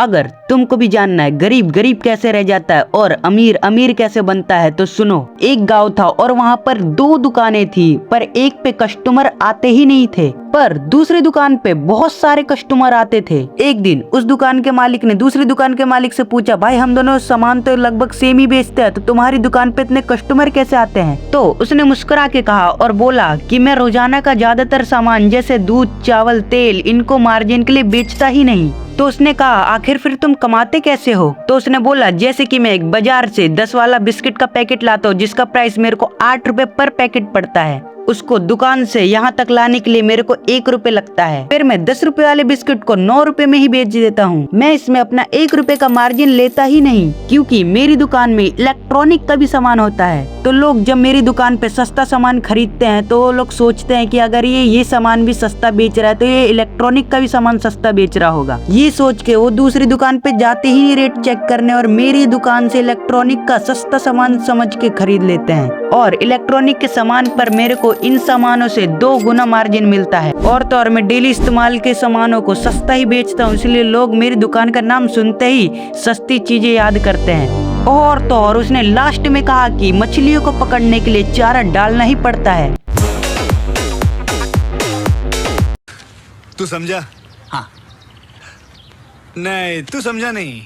अगर तुमको भी जानना है गरीब गरीब कैसे रह जाता है और अमीर अमीर कैसे बनता है तो सुनो। एक गांव था और वहाँ पर 2 दुकानें थी, पर एक पे कस्टमर आते ही नहीं थे, पर दूसरी दुकान पे बहुत सारे कस्टमर आते थे। एक दिन उस दुकान के मालिक ने दूसरी दुकान के मालिक से पूछा, भाई हम दोनों सामान तो लगभग सेम ही बेचते हैं, तो तुम्हारी दुकान पे इतने कस्टमर कैसे आते हैं? तो उसने मुस्कुरा के कहा और बोला कि मैं रोजाना का ज्यादातर सामान जैसे दूध, चावल, तेल इनको मार्जिन के लिए बेचता ही नहीं। तो उसने कहा, आखिर फिर तुम कमाते कैसे हो? तो उसने बोला, जैसे कि मैं एक बाजार से 10 वाला बिस्किट का पैकेट लाता हूँ जिसका प्राइस मेरे को 8 रुपए पर पैकेट पड़ता है, उसको दुकान से यहाँ तक लाने के लिए मेरे को 1 रुपए लगता है, फिर मैं 10 रुपए वाले बिस्किट को 9 रुपए में ही बेच देता हूँ। मैं इसमें अपना 1 रुपए का मार्जिन लेता ही नहीं, क्योंकि मेरी दुकान में इलेक्ट्रॉनिक का भी सामान होता है। तो लोग जब मेरी दुकान पे सस्ता सामान खरीदते हैं तो लोग सोचते हैं कि अगर ये सामान भी सस्ता बेच रहा है तो ये इलेक्ट्रॉनिक का भी सामान सस्ता बेच रहा होगा। ये सोच के वो दूसरी दुकान पे जाते ही रेट चेक करने और मेरी दुकान से इलेक्ट्रॉनिक का सस्ता सामान समझ के खरीद लेते हैं, और इलेक्ट्रॉनिक के सामान पर मेरे को इन सामानों से 2 गुना मार्जिन मिलता है। और तो और मैं डेली इस्तेमाल के सामानों को सस्ता ही बेचता हूँ, इसलिए लोग मेरी दुकान का नाम सुनते ही सस्ती चीजें याद करते हैं। और तो और उसने लास्ट में कहा कि मछलियों को पकड़ने के लिए चारा डालना ही पड़ता है। तू समझा? हाँ। नहीं, तू समझा नहीं।